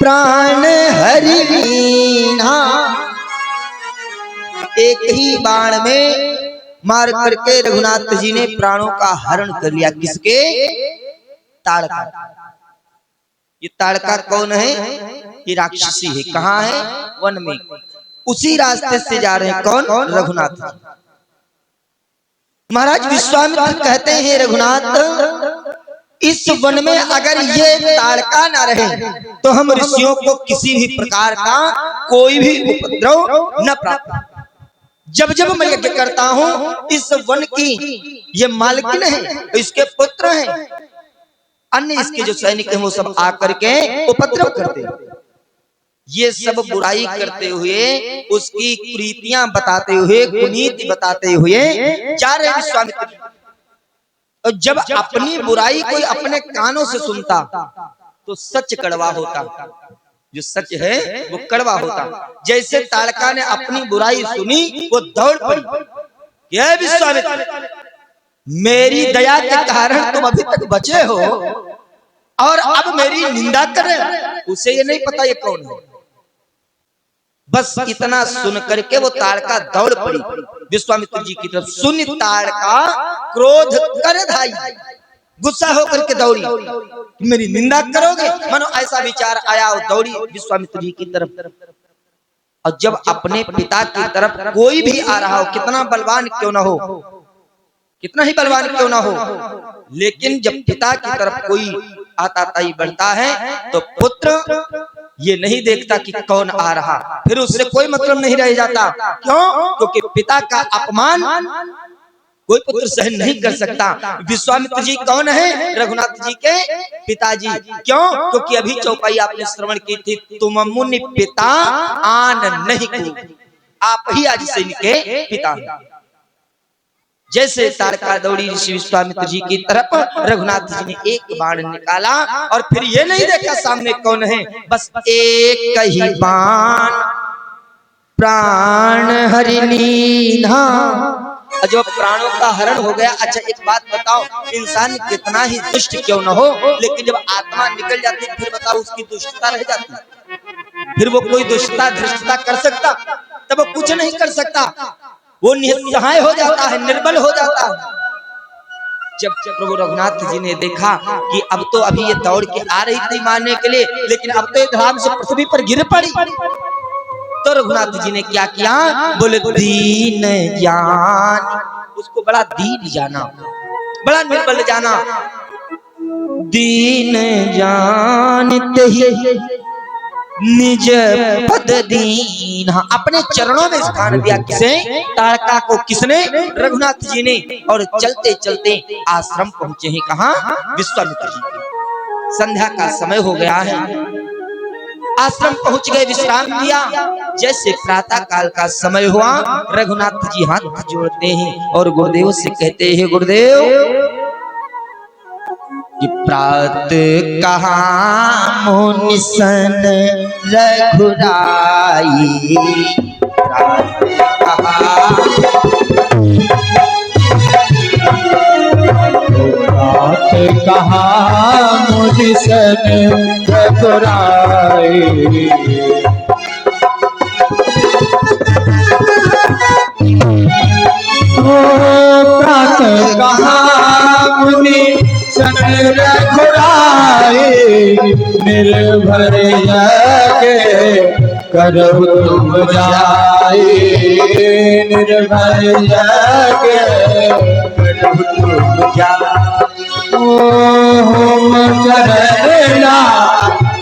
प्राण हरि लीन्हा। एक ही बाण में मार करके रघुनाथ जी ने प्राणों का हरण कर लिया। किसके? ताड़का। ये ताड़का कौन है? ये राक्षसी है। कहाँ है? वन में। उसी रास्ते से जा रहे हैं कौन? रघुनाथ जी। महाराज विश्वामित्र कहते हैं रघुनाथ, इस वन में अगर ये ताड़का ना रहे तो हम ऋषियों को किसी भी प्रकार का कोई भी उपद्रव न प्राप्त। जब जब मैं यज्ञ करता हूं इस वन की ये मालकिन है, इसके पुत्र हैं, अन्य इसके जो सैनिक हैं वो सब आकर के उपद्रव करते हैं। ये सब बुराई करते हुए, उसकी कुरीतियां बताते हुए, कुनीति बताते हुए जा रहे हैं विश्वामित्र। और जब अपनी बुराई कोई अपने कानों से सुनता तो सच कड़वा होता। जो सच है वो कड़वा होता। जैसे ताड़का ने अपनी बुराई सुनी वो दौड़ पड़ी। ये विश्वामित्र, मेरी दया के कारण तुम अभी तक बचे हो और अब मेरी निंदा कर रहे हो। उसे ये नहीं पता ये कौन है। बस इतना सुन करके वो ताड़का दौड़ पड़ी विश्वामित्र जी की तरफ। सुन ताड़का क्रोध कर धाई, गुस्सा होकर के दौड़ी, मेरी निंदा करोगे, मानो ऐसा विचार आया और दौड़ी विश्वामित्र जी की तरफ। और जब अपने पिता की तरफ कोई भी आ रहा हो, कितना बलवान क्यों ना हो, कितना ही बलवान क्यों ना हो, लेकिन जब पिता की तरफ कोई आताताई बढ़ता है तो पुत्र ये नहीं देखता कि कौन आ रहा, फिर उससे कोई मतलब नहीं रह जाता। क्यों? क्योंकि पिता का अपमान कोई पुत्र सहन नहीं कर सकता। विश्वामित्र जी कौन है? रघुनाथ जी के पिताजी। क्यों? क्योंकि अभी चौपाई आपने श्रवण की थी, तुम मुनि पिता आन नहीं को, आप ही आज से इनके पिता। जैसे ताड़का दौड़ी ऋषि विश्वामित्र जी की तरफ, रघुनाथ जी ने एक बाण निकाला और फिर ये नहीं देखा सामने कौन है, बस एक ही बाण प्राण हरि लीन्हा। जब प्राणों का हरण हो गया। अच्छा एक बात बताओ, इंसान कितना ही दुष्ट क्यों न हो, लेकिन जब आत्मा निकल जाती है फिर बताओ उसकी दुष्टता रह जाती है। फिर वो कोई दुष्टता धृष्टता कर सकता? तब वो कुछ नहीं कर सकता। वो निस्सहाय हो जाता है, निर्बल हो जाता है। जब प्रभु रघुनाथ जी ने देखा कि अब तो अभी ये दौड़ के आ रही थी मारने के लिए, लेकिन अब तो ये धड़ाम से पृथ्वी पर गिर पड़ी, तो रघुनाथ जी ने क्या किया? बोले दीन जान, उसको बड़ा दीन जाना, बड़ा निर्बल जाना। दीन जानते ही निज पद दीन, अपने चरणों में स्थान दिया। किसे? ताड़का को। किसने? रघुनाथ जी ने। और चलते चलते आश्रम पहुंचे हैं। कहाँ? विश्वामित्र जी के। संध्या का समय हो गया है, आश्रम पहुंच गए, विश्राम किया। जैसे प्रातः काल का समय हुआ, रघुनाथ जी हाथ जोड़ते हैं और गुरुदेव से कहते हैं, गुरुदेव प्रात कहा मुनि सन रघुराई, प्रात कहा मुनि सन रघुराई। प्रात कहा मुनि सन रघुराई, निर्भर यज्ञ करहु तुम जाई, निर्भर यज्ञ करहु तुम जाई। होम करना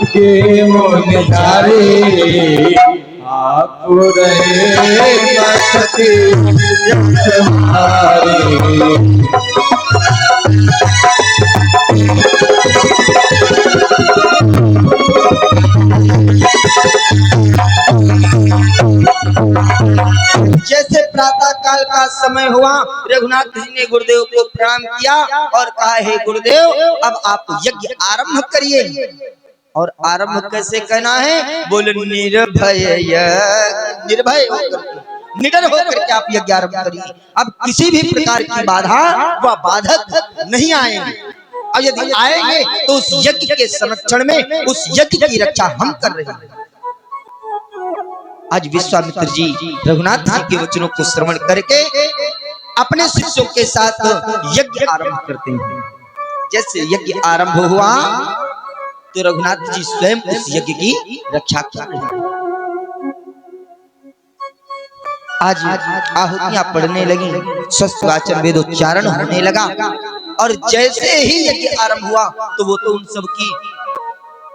के मुन धारे, आप रहे मस्ती जैसे प्रातः काल का समय हुआ, रघुनाथ जी ने गुरुदेव को प्रणाम किया और कहा, हे गुरुदेव अब आप यज्ञ आरंभ करिए। और आरंभ कैसे करना है? बोले निर्भय, निर्भय होकर, निडर होकर के आप यज्ञ आरंभ करिए। अब किसी भी प्रकार की बाधा व बाधक नहीं आएंगे। और यदि आएंगे तो उस यज्ञ के संरक्षण में, उस यज्ञ की रक्षा हम कर रहे हैं। आज विश्वामित्र जी रघुनाथ जी के वचनों को श्रवण करके अपने शिष्यों के साथ यज्ञ आरंभ करते हैं। जैसे यज्ञ आरंभ हुआ तो रघुनाथ जी स्वयं उस यज्ञ की रक्षा कर रहे हैं। आज आहुतियां पढ़ने लगी, स्वस्थ वाचन वेदोच्चारण होने लगा, और जैसे ही यज्ञ आरंभ हुआ तो वो तो उन सब की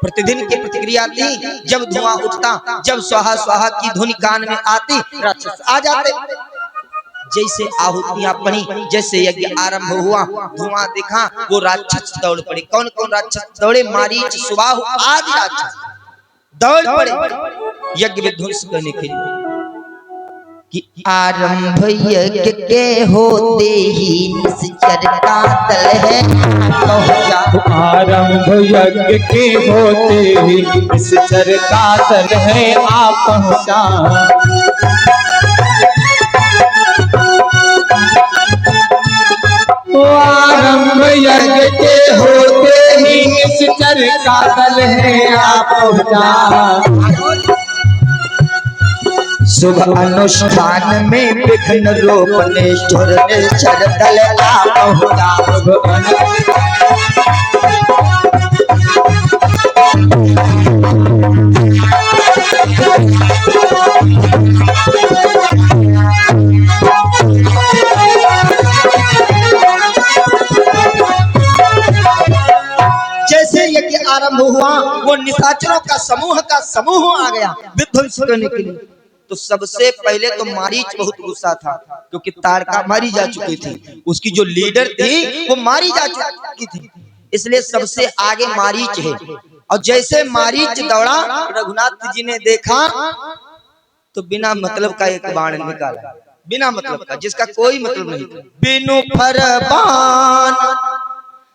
प्रतिदिन की प्रतिक्रिया थी। जब धुआं उठता, जब स्वाहा स्वाहा की ध्वनि कान में आती, राक्षस आ जाते। जैसे आहुतियां पड़ी, जैसे यज्ञ आरंभ हुआ, धुआं दिखा, वो राक्षस दौड़ पड़े। कौन कौन राक्षस दौड़े? मारीच, सुबाहु आदि राक्षस दौड़ पड़े यज्ञ विध्वंस करने के लिए। कि आरंभ यज्ञ के होते ही निश्चर का तल है पहुंचा। आरंभ यज्ञ के होते ही निश्चर का तल है आ पहुंचा। आरंभ यज्ञ के होते ही निश्चर का तल है आ पहुंचा। शुभ अनुष्ठान में विघ्न रोपने निश्चर दल आ पहुंचा। जैसे यज्ञ आरंभ हुआ, वो निशाचरों का समूह आ गया विध्वंस करने के लिए। तो सबसे पहले तो मारीच बहुत गुस्सा था, क्योंकि ताड़का मारी जा चुकी थी, उसकी जो लीडर थी वो मारी जा चुकी थी, इसलिए सबसे आगे मारीच है। और जैसे मारीच दौड़ा, रघुनाथ जी ने देखा तो बिना मतलब का एक बाण निकाला, बिना मतलब का, जिसका कोई मतलब नहीं था। बिनु फरमान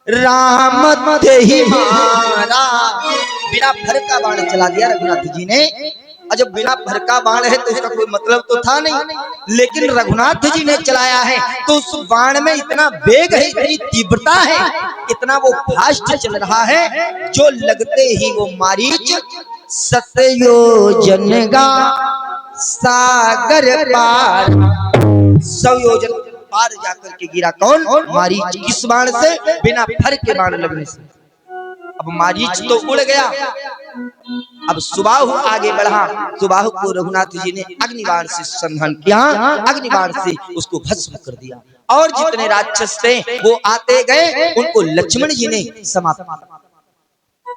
राम ते ही मारा, बिना फर का बाण चला दिया रघुनाथ जी ने। और जब बिना फर का बाण है तो इसका कोई मतलब तो था नहीं, लेकिन रघुनाथ जी ने चलाया है तो उस बाण में इतना वेग है, इतनी तीव्रता है, इतना वो फास्ट चल रहा है, जो लगते ही वो मारीच सतयोजन का सागर पार, 100 योजन पार जाकर के गिरा। कौन? मारीच। किस बाण से? बिना फर के बाण लगने से। अब मारीच तो उड़ गया। अब सुबाहु आगे बढ़ा, सुबाहु को रघुनाथ जी ने अग्निबाण से संधान किया, अग्निबाण से उसको भस्म कर दिया। और जितने राक्षस थे वो आते गए, उनको लक्ष्मण जी ने समाप्त किया।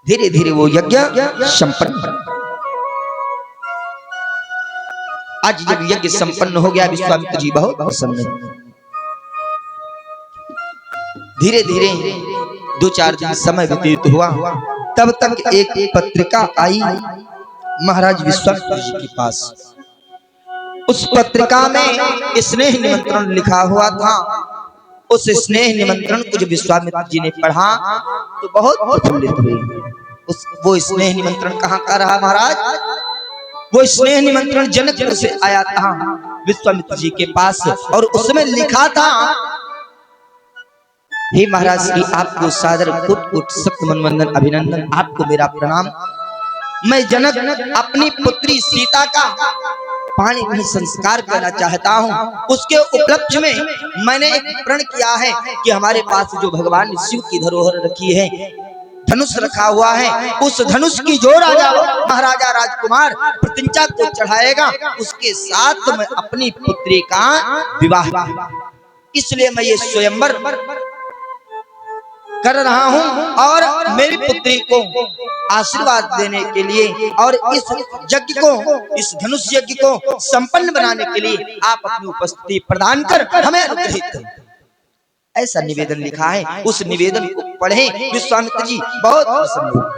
धीरे धीरे वो यज्ञ संपन्न। आज जब यज्ञ संपन्न हो गया, विश्वामित्र जी बहुत प्रसन्न हैं। धीरे धीरे 2-4 दिन समय व्यतीत हुआ, तब तक एक पत्रिका आई महाराज विश्वामित्र जी के पास। उस पत्रिका में स्नेह निमंत्रण लिखा हुआ था। उस स्नेह निमंत्रण को जब विश्वामित्र जी ने पढ़ा तो बहुत प्रफुल्लित हुए। वो स्नेह निमंत्रण कहाँ का रहा महाराज? वो स्नेह निमंत्रण जनकपुर से आया था विश्वामित्र जी के पास, और उसमें लिखा था, हे महाराज की आपको सादर कोट कोट सप्त मन वंदन अभिनंदन, आपको मेरा प्रणाम। मैं जनक अपनी पुत्री सीता का पाणी में संस्कार करना चाहता हूँ। उसके उपलक्ष्य में मैंने एक प्रण किया है कि हमारे पास जो भगवान शिव की धरोहर रखी है, धनुष रखा हुआ है, उस धनुष की जो राजा महाराजा राजकुमार प्रतिज्ञा को चढ़ाएगा, उसके साथ मैं अपनी पुत्री का विवाह, इसलिए मैं ये स्वयंवर कर रहा हूं। और मेरी पुत्री को आशीर्वाद देने के लिए और इस यज्ञ को, इस धनुष यज्ञ को संपन्न बनाने के लिए आप अपनी उपस्थिति प्रदान कर हमें अनुग्रहित करें, ऐसा निवेदन लिखा है। उस निवेदन को पढ़े विश्वामित्र जी बहुत प्रसन्न हुए।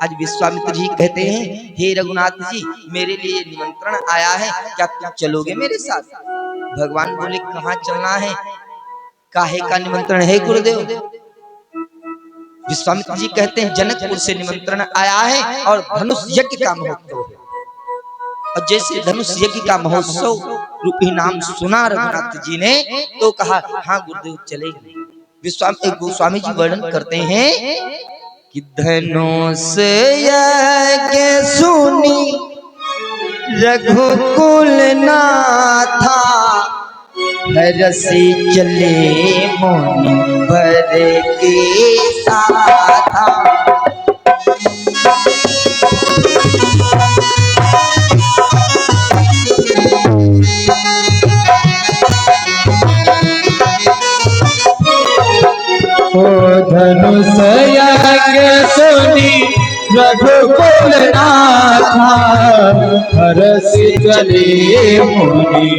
आज विश्वामित्र जी कहते हैं, हे रघुनाथ जी, मेरे लिए निमंत्रण आया है, क्या तुम चलोगे मेरे साथ? भगवान बोले, कहाँ चलना है? काहे का निमंत्रण है गुरुदेव? विश्वामित्र जी कहते हैं, जनकपुर से निमंत्रण आया है और धनुष यज्ञ का महोत्सव है। और जैसे धनुष यज्ञ का महोत्सव रूपी नाम सुना रघुनाथ जी ने तो कहा, हाँ गुरुदेव चलेंगे। गोस्वामी जी वर्णन करते हैं कि धनुष यज्ञ सुनी रघुकुल नाथा हरसी चले मुनि वर के साथा। ओ धनुष यज्ञ सुनी रघुकुल नाथा हरसी चले मुनि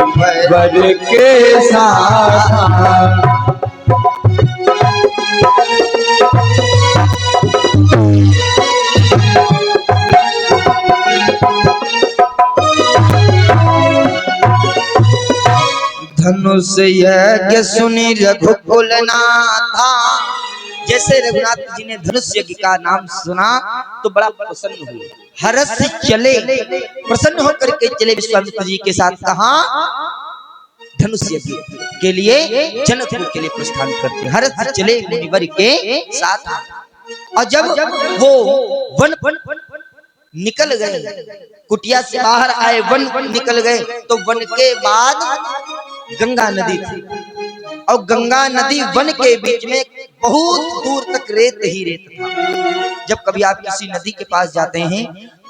वर के साथा। धनुष यज्ञ सुनी रघुकुल नाथा। जैसे रघुनाथ जी ने धनुष यज्ञ का नाम सुना तो बड़ा प्रसन्न हुए, हर्ष से चले, प्रसन्न होकर के चले विश्वामित्र जी के साथ। कहा धनुष यज्ञ के लिए जनकपुर के लिए प्रस्थान करते, हर्ष से चले मुनिवर के साथ। और जब वो वन निकल गए, कुटिया से बाहर आए, वन निकल गए, तो वन के बाद गंगा नदी थी और गंगा नदी वन के बीच में बहुत दूर तक रेत ही रेत था। जब कभी आप किसी नदी के पास जाते हैं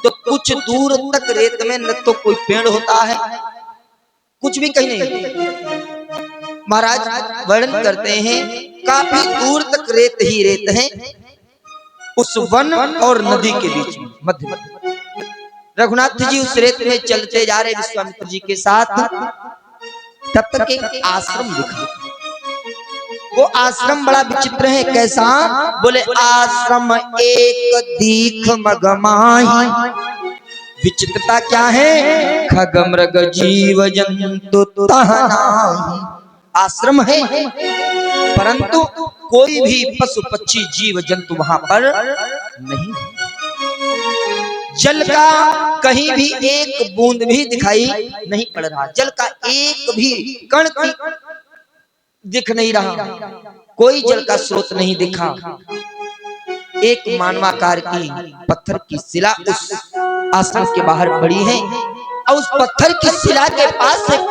तो कुछ दूर तक रेत में न तो कोई पेड़ होता है, कुछ भी कहीं नहीं। महाराज वर्णन करते हैं काफी दूर तक रेत ही रेत है उस वन और नदी के बीच में, मध्य में। रघुनाथ जी उस रेत में चलते जा रहे विश्वामित्र जी के साथ। तब तक एक आश्रम दिखा। वो आश्रम बड़ा विचित्र है। कैसा? बोले आश्रम एक दीख मगमाही। विचित्रता क्या है? खग मृग जीव जंतु तहनाही। आश्रम है परंतु कोई भी पशु पक्षी जीव जंतु वहां पर नहीं। जल का कहीं भी एक बूंद भी दिखाई नहीं पड़ रहा, जल का एक भी कण दिख नहीं रहा, कोई जल का स्रोत नहीं दिखा। एक मानवाकार की पत्थर की शिला उस आश्रम के बाहर पड़ी है और उस पत्थर की शिला के पास एक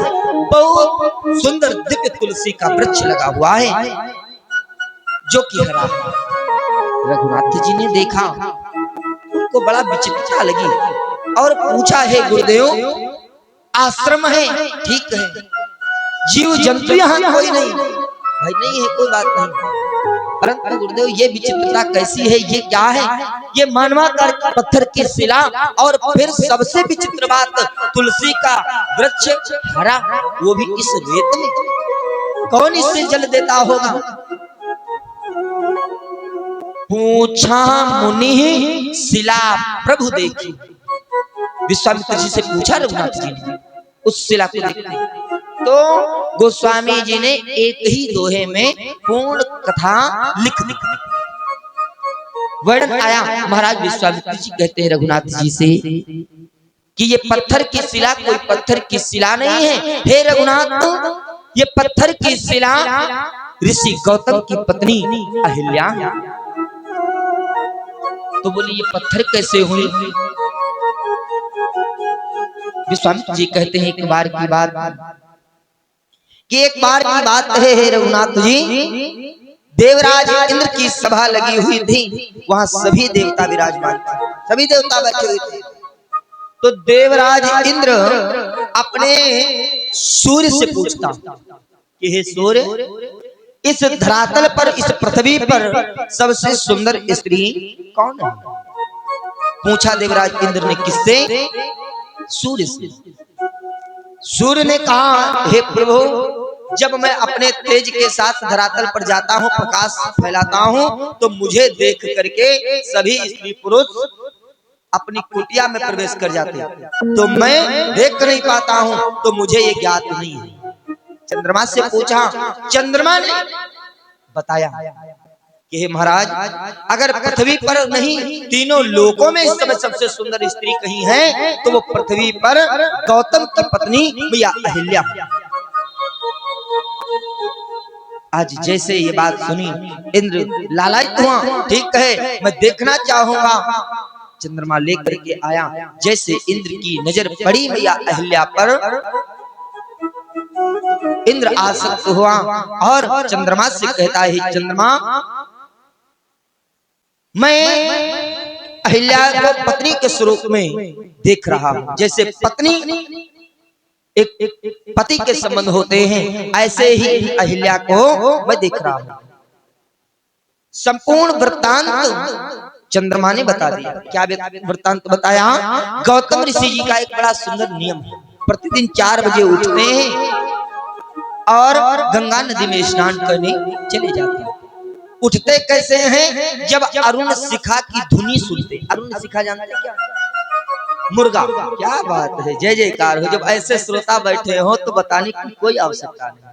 बहुत सुंदर दिव्य तुलसी का वृक्ष लगा हुआ है जो कि हरा है। रघुनाथ जी ने देखा, उनको बड़ा विचित्रता लगी और पूछा, हे गुरुदेव आश्रम है ठीक है, जीव जंतु यहाँ कोई नहीं? भाई नहीं है, कोई बात नहीं, परंतु गुरुदेव ये विचित्रता कैसी है, ये क्या है? ये मानवाकार पत्थर की शिला और फिर सबसे विचित्र बात तुलसी का वृक्ष हरा, वो भी इस रेत में। कौन इससे जल देता होगा? पूछा मुनि शिला प्रभु देखी। विश्वामित्र जी से पूछा रघुनाथ जी ने उस शिला को देखते, तो गोस्वामी जी ने एक ही दोहे में पूर्ण कथा लिख दी। वर्णन आया, महाराज विश्वामित्र जी कहते हैं रघुनाथ जी से कि ये पत्थर की शिला कोई पत्थर की शिला नहीं है। हे रघुनाथ, ये पत्थर की शिला ऋषि गौतम की पत्नी अहिल्या। तो बोली ये पत्थर कैसे हुई? विश्वामित्र जी कहते हैं एक बार की बात है हे रघुनाथ जी, देवराज इंद्र की सभा लगी हुई थी, वहां सभी देवता विराजमान थे, सभी देवता बैठे हुए थे। तो देवराज इंद्र अपने सूर्य से पूछता कि हे सूर्य, इस धरातल पर, इस पृथ्वी पर सबसे सुंदर स्त्री कौन है? पूछा देवराज इंद्र ने, किससे? सूर्य से। सूर्य ने कहा, हे प्रभु, जब मैं अपने तेज के साथ धरातल पर जाता हूँ, प्रकाश फैलाता हूँ, तो मुझे देख करके सभी स्त्री पुरुष अपनी कुटिया में प्रवेश कर जाते हैं, तो मैं देख नहीं पाता हूँ, तो मुझे ये ज्ञात नहीं है। चंद्रमा से पूछा, चंद्रमा ने बताया कि हे महाराज, अगर पृथ्वी पर नहीं तीनों लोकों में इस समय सबसे सुंदर स्त्री कहीं है तो वो पृथ्वी पर गौतम की पत्नी भैया अहिल्या। आज जैसे ये बात सुनी इंद्र लालायित हुआ, ठीक है मैं देखना चाहूंगा। चंद्रमा लेकर के आया, जैसे इंद्र की नजर पड़ी मैया अहिल्या पर, इंद्र आसक्त हुआ और चंद्रमा से कहता है, चंद्रमा मैं अहिल्या को पत्नी के स्वरूप में देख रहा हूं। जैसे पत्नी एक पति के संबंध होते हैं, ऐसे ही अहिल्या को मैं देख रहा हूं। संपूर्ण वृत्तांत चंद्रमा ने बता दिया। क्या वृत्तांत बताया? गौतम ऋषि जी का एक बड़ा सुंदर नियम है, प्रतिदिन 4 बजे उठते हैं और गंगा नदी में स्नान करने चले जाते हैं। उठते कैसे हैं? जब अरुण शिखा की धुनी सुनते। अरुण शिखा जानते हैं क्या? मुर्गा। क्या बात है, जय जयकार हो। जब ऐसे श्रोता बैठे हो तो बताने की कोई आवश्यकता नहीं।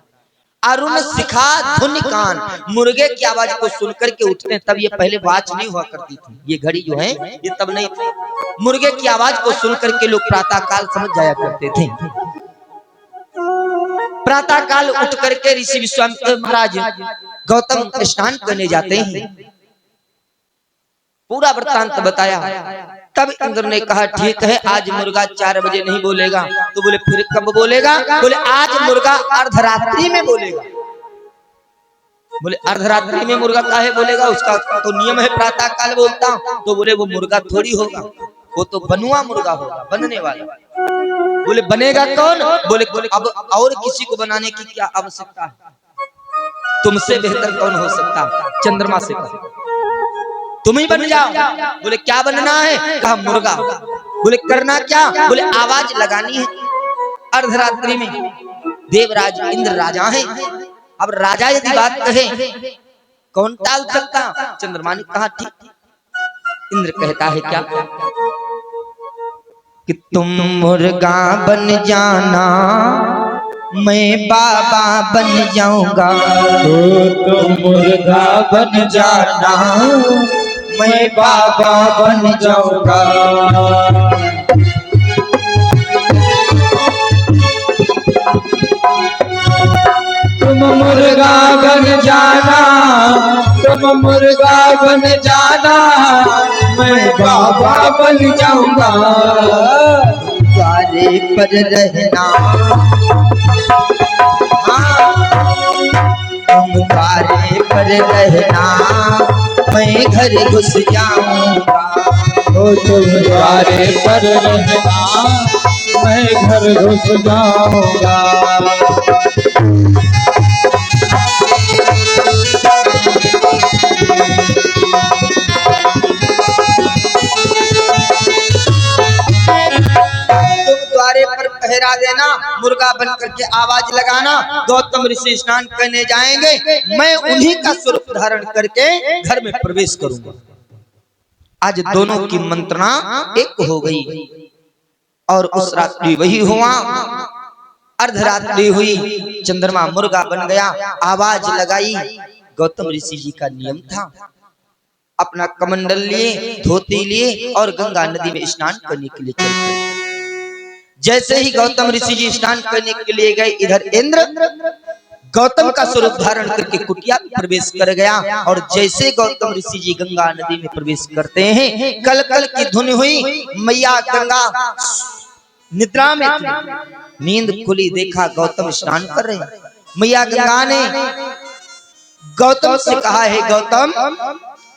अरुण शिखा धुन कान, मुर्गे की आवाज को सुनकर के उठते हैं। तब ये पहले वॉच नहीं हुआ करती थी, ये घड़ी जो है ये तब नहीं थी। मुर्गे की आवाज को सुनकर के लोग प्रातः काल समझ जाया करते थे। प्रातः काल उठ करके ऋषि विश्वामित्र महाराज गौतम स्नान करने जाते हैं। पूरा वृत्तांत बताया। तब इंद्र ने कहा, ठीक है आज मुर्गा 4 बजे नहीं बोलेगा। तो बोले फिर कब बोलेगा? बोले आज मुर्गा अर्धरात्रि में बोलेगा। बोले अर्धरात्रि में मुर्गा काहे बोलेगा? उसका तो नियम है प्रातः काल बोलता। तो बोले वो मुर्गा थोड़ी होगा, वो तो बनुआ मुर्गा होगा, बनने वाला। बोले बनेगा कौन? बोले अब और किसी को बनाने की क्या आवश्यकता है? तुमसे बेहतर कौन हो सकता? चंद्रमा से कहा तुम ही बन जाओ। बोले क्या बनना है? कहा मुर्गा। बोले करना क्या? बोले आवाज लगानी है अर्धरात्रि में। देवराज इंद्र राजा है, अब राजा यदि बात कहे कौन टाल सकता? चंद्रमा ने कहा ठीक। इंद्र कहता है क्या? कि तुम मुर्गा बन जाना, मैं बाबा बन जाऊंगा। तुम मुर्गा बन जाना, मैं बाबा बन जाऊंगा। तुम मुर्गा बन जाना, तुम मुर्गा बन जाना, मैं बाबा बन जाऊंगा। द्वारे पर रहना, तुम द्वारे पर रहना, मैं घर घुस जाऊंगा। ओ तुम द्वारे पर रहना, मैं घर घुस जाऊंगा। द्वारे पर पहरा देना, मुर्गा बन करके आवाज लगाना। गौतम ऋषि स्नान करने जाएंगे, मैं उन्हीं का स्वरूप धारण करके घर में प्रवेश करूंगा। आज दोनों की मंत्रणा एक हो गई और उस रात्रि वही हुआ। अर्धरात्रि हुई, चंद्रमा मुर्गा बन गया, आवाज लगाई। गौतम ऋषि जी का नियम था, अपना कमंडल लिए, धोती लिए और गंगा नदी में स्नान करने के लिए चल पड़े। जैसे ही गौतम ऋषि जी स्नान करने के लिए गए, इधर इंद्र गौतम का स्वरूप धारण करके कुटिया में प्रवेश कर गया। और जैसे गौतम ऋषि जी गंगा नदी में प्रवेश करते हैं, कल कल की धुन हुई। मैया गंगा निद्रा में थी, नींद खुली, देखा गौतम स्नान कर रहे हैं। मैया गंगा ने गौतम से कहा है, गौतम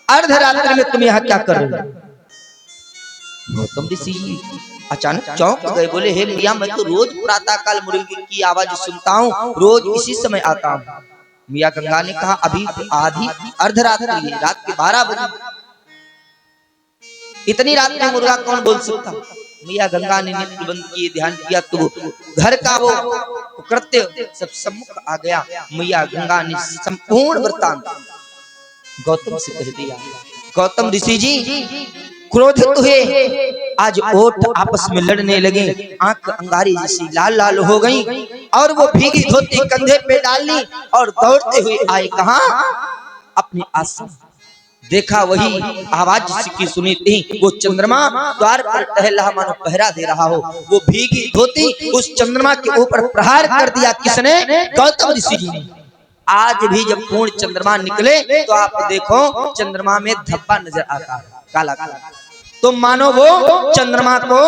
अर्धरात्रि में तुम यहाँ क्या कर रहे हो? गौतम ऋषि अचानक चौंक गए, बोले हे मैया मैं तो रोज प्रातः काल मुर्गे की आवाज सुनता हूँ, रोज इसी समय आता हूँ। मैया गंगा ने कहा अभी आधी अर्धरात्रि है, रात के 12 बजे, इतनी रात में मुर्गा कौन बोल सकता? मैया गंगा ने नेत्र बंद किए, ध्यान किया तो घर का वो कृत्य सब सम्मुख आ गया। मैया गंगा ने संपूर्ण वृत्तांत गौतम से कह दिया। गौतम ऋषि जी क्रोधित हुए, आज ओठ आपस में लड़ने लगे, आंख अंगारी जैसी लाल लाल हो गई और वो भीगी धोती कंधे पे डाल ली और दौड़ते हुए आए। कहा? अपने आश्रम। देखा वही आवाज जिसकी सुनी थी, वो चंद्रमा द्वार पर टहल रहा, मानो पहरा दे रहा हो। वो भीगी धोती उस चंद्रमा के ऊपर प्रहार कर दिया। किसने? गौतम ऋषि जी ने। आज भी जब पूर्ण चंद्रमा निकले तो आप देखो चंद्रमा में धब्बा नजर आता है, काला काला, तो मानो वो चंद्रमा को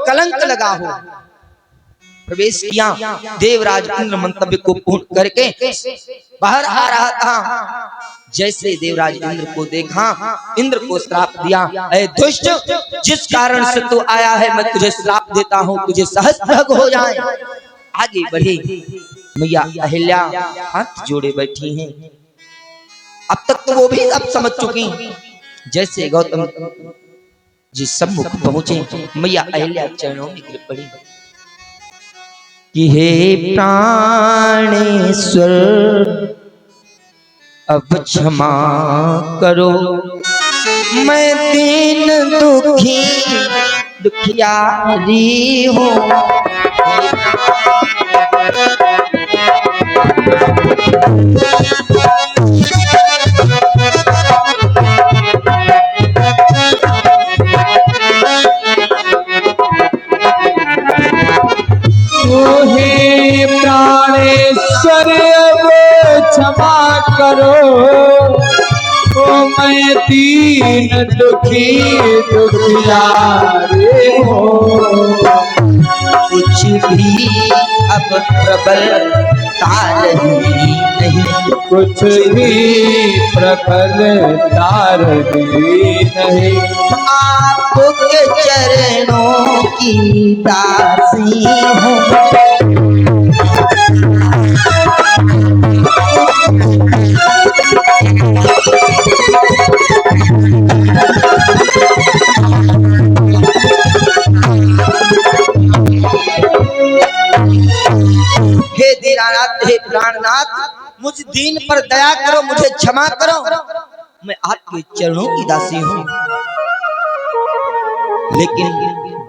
कलंक लगा हो। प्रवेश किया, देवराज इंद्र मंतव्य को पूर्ण करके बाहर आ रहा था। जैसे देवराज इंद्र को देखा, इंद्र को श्राप दिया, ऐ दुष्ट, जिस कारण से तू आया है मैं तुझे श्राप देता हूँ, तुझे सहस्त्रग हो जाए। आगे बढ़े, मैया अहिल्या हाथ जोड़े बैठी हैं। अब तक तो वो भी अब समझ चुकी। जैसे गौतम जी सम्मुख पहुंचे, मैया अहिल्या चरणों में गिर पड़ी कि हे प्राणेश्वर अब क्षमा करो, मैं दीन दुखी दुखियारी हूँ। हे प्राणेश्वर अब क्षमा करो, ओ मैं दीन दुखी दुखियारी हूँ। कुछ भी अब प्रबल तारही नहीं, कुछ भी प्रबल तारही नहीं। आपके चरणों की दासी हूँ। हे दीनानाथ, हे प्राणनाथ, मुझ दीन पर दया करो, मुझे क्षमा करो, मैं आपके चरणों की दासी हूँ। लेकिन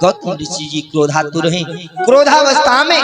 गौतम ऋषि जी क्रोधातुर हैं। क्रोधावस्था में